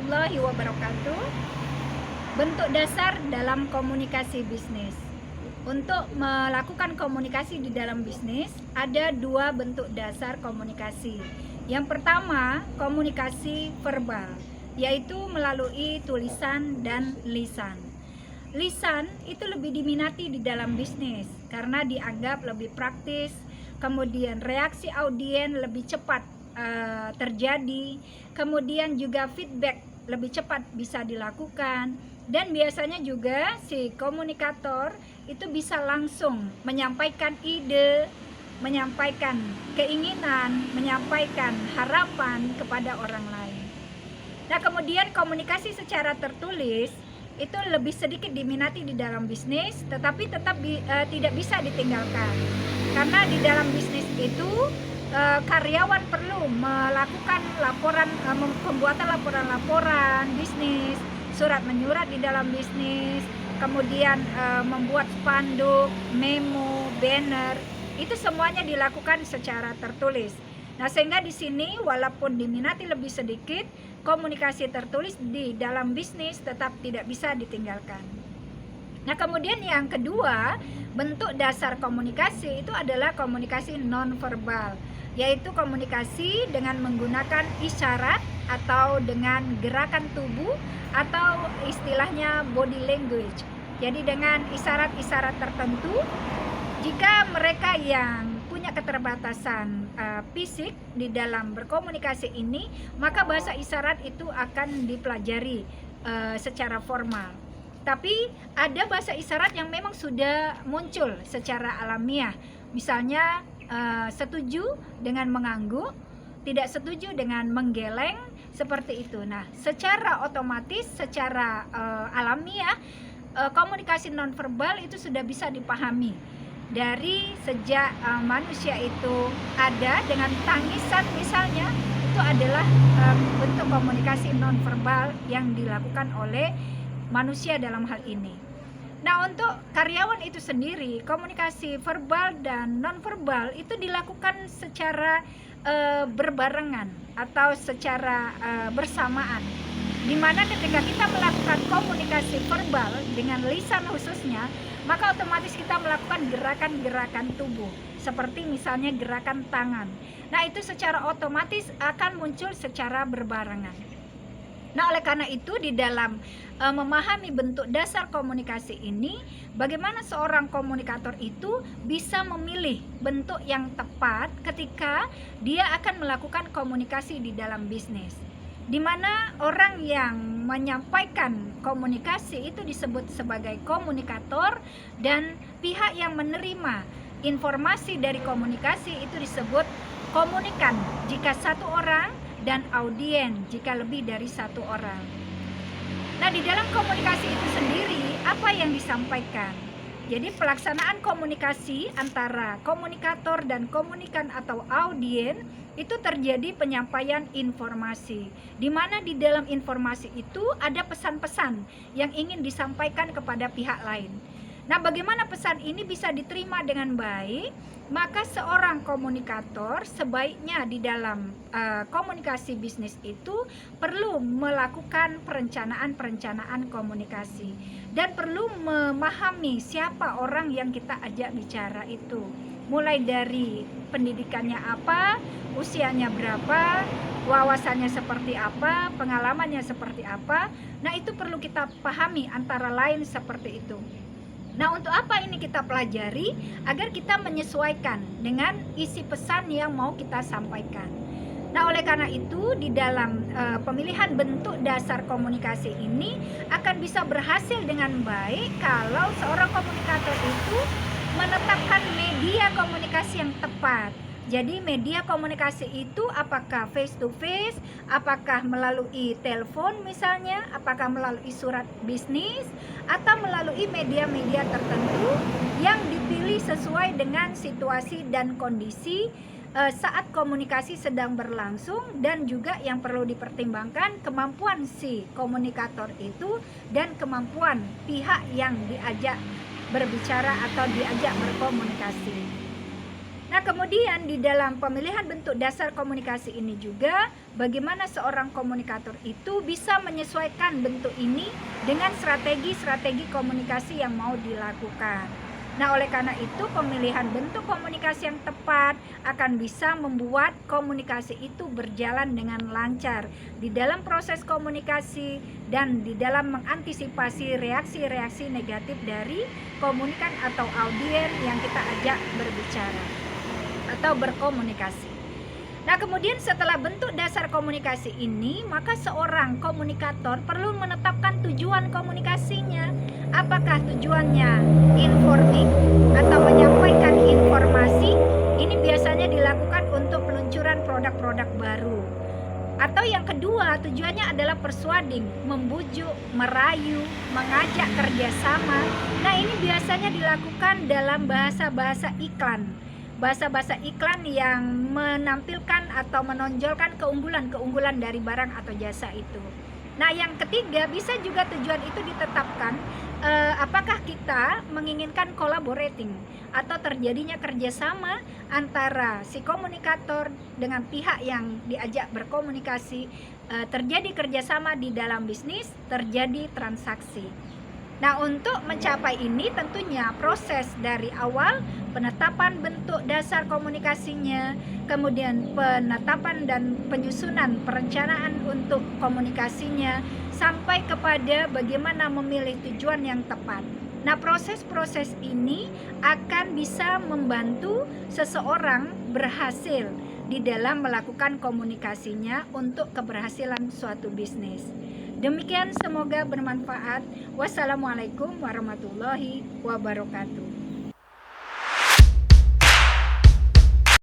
warahmatullahi wabarakatuh. Bentuk dasar dalam komunikasi bisnis. Untuk melakukan komunikasi di dalam bisnis, ada dua bentuk dasar komunikasi. Yang pertama, komunikasi verbal, yaitu melalui tulisan dan lisan. Lisan itu lebih diminati di dalam bisnis karena dianggap lebih praktis, kemudian reaksi audiens lebih cepat terjadi, kemudian juga feedback lebih cepat bisa dilakukan, dan biasanya juga si komunikator itu bisa langsung menyampaikan ide, menyampaikan keinginan, menyampaikan harapan kepada orang lain. Nah, kemudian komunikasi secara tertulis itu lebih sedikit diminati di dalam bisnis, tetapi tetap tidak bisa ditinggalkan. Karena di dalam bisnis itu karyawan perlu melakukan laporan, pembuatan laporan-laporan bisnis, surat menyurat di dalam bisnis, kemudian membuat spanduk, memo, banner, itu semuanya dilakukan secara tertulis. Nah, sehingga di sini walaupun diminati lebih sedikit, komunikasi tertulis di dalam bisnis tetap tidak bisa ditinggalkan. Nah, kemudian yang kedua, bentuk dasar komunikasi itu adalah komunikasi nonverbal, yaitu komunikasi dengan menggunakan isyarat atau dengan gerakan tubuh atau istilahnya body language. Jadi dengan isyarat-isyarat tertentu, jika mereka yang punya keterbatasan fisik di dalam berkomunikasi ini, maka bahasa isyarat itu akan dipelajari secara formal. Tapi ada bahasa isyarat yang memang sudah muncul secara alamiah. Misalnya setuju dengan mengangguk, tidak setuju dengan menggeleng, seperti itu. Nah, secara otomatis, secara alamiah, komunikasi nonverbal itu sudah bisa dipahami dari sejak manusia itu ada dengan tangisan misalnya, itu adalah bentuk komunikasi nonverbal yang dilakukan oleh manusia dalam hal ini. Nah, untuk karyawan itu sendiri, komunikasi verbal dan nonverbal itu dilakukan secara berbarengan atau secara bersamaan, dimana ketika kita melakukan komunikasi verbal dengan lisan khususnya, maka otomatis kita melakukan gerakan-gerakan tubuh seperti misalnya gerakan tangan. Nah, itu secara otomatis akan muncul secara berbarengan. Nah, oleh karena itu di dalam memahami bentuk dasar komunikasi ini, bagaimana seorang komunikator itu bisa memilih bentuk yang tepat ketika dia akan melakukan komunikasi di dalam bisnis. Di mana orang yang menyampaikan komunikasi itu disebut sebagai komunikator, dan pihak yang menerima informasi dari komunikasi itu disebut komunikan jika satu orang, dan audiens jika lebih dari satu orang. Nah, di dalam komunikasi itu sendiri, apa yang disampaikan? Jadi pelaksanaan komunikasi antara komunikator dan komunikan atau audiens itu terjadi penyampaian informasi, di mana di dalam informasi itu ada pesan-pesan yang ingin disampaikan kepada pihak lain. Nah, bagaimana pesan ini bisa diterima dengan baik? Maka seorang komunikator sebaiknya di dalam komunikasi bisnis itu perlu melakukan perencanaan komunikasi dan perlu memahami siapa orang yang kita ajak bicara itu. Mulai dari pendidikannya apa, usianya berapa, wawasannya seperti apa, pengalamannya seperti apa. Nah, itu perlu kita pahami antara lain seperti itu. Nah, untuk apa ini kita pelajari? Agar kita menyesuaikan dengan isi pesan yang mau kita sampaikan. Nah, oleh karena itu di dalam pemilihan bentuk dasar komunikasi ini akan bisa berhasil dengan baik kalau seorang komunikator itu menetapkan media komunikasi yang tepat. Jadi media komunikasi itu apakah face to face, apakah melalui telepon misalnya, apakah melalui surat bisnis, atau melalui media-media tertentu yang dipilih sesuai dengan situasi dan kondisi saat komunikasi sedang berlangsung, dan juga yang perlu dipertimbangkan kemampuan si komunikator itu dan kemampuan pihak yang diajak berbicara atau diajak berkomunikasi. Nah, Nah, kemudian di dalam pemilihan bentuk dasar komunikasi ini juga bagaimana seorang komunikator itu bisa menyesuaikan bentuk ini dengan strategi-strategi komunikasi yang mau dilakukan. Nah, oleh karena itu pemilihan bentuk komunikasi yang tepat akan bisa membuat komunikasi itu berjalan dengan lancar di dalam proses komunikasi dan di dalam mengantisipasi reaksi-reaksi negatif dari komunikan atau audiens yang kita ajak berbicara atau berkomunikasi. Nah, kemudian setelah bentuk dasar komunikasi ini, maka seorang komunikator perlu menetapkan tujuan komunikasinya. Apakah tujuannya informing atau menyampaikan informasi? Ini biasanya dilakukan untuk peluncuran produk-produk baru. Atau yang kedua, tujuannya adalah persuading, membujuk, merayu, mengajak kerjasama. Nah, ini biasanya dilakukan dalam bahasa-bahasa iklan. Bahasa-bahasa iklan yang menampilkan atau menonjolkan keunggulan-keunggulan dari barang atau jasa itu. Nah, yang ketiga, bisa juga tujuan itu ditetapkan apakah kita menginginkan collaborating atau terjadinya kerjasama antara si komunikator dengan pihak yang diajak berkomunikasi, terjadi kerjasama di dalam bisnis, terjadi transaksi. Nah, untuk mencapai ini tentunya proses dari awal penetapan bentuk dasar komunikasinya, kemudian penetapan dan penyusunan perencanaan untuk komunikasinya, sampai kepada bagaimana memilih tujuan yang tepat. Nah, proses-proses ini akan bisa membantu seseorang berhasil di dalam melakukan komunikasinya untuk keberhasilan suatu bisnis. Demikian, semoga bermanfaat. Wassalamualaikum warahmatullahi wabarakatuh.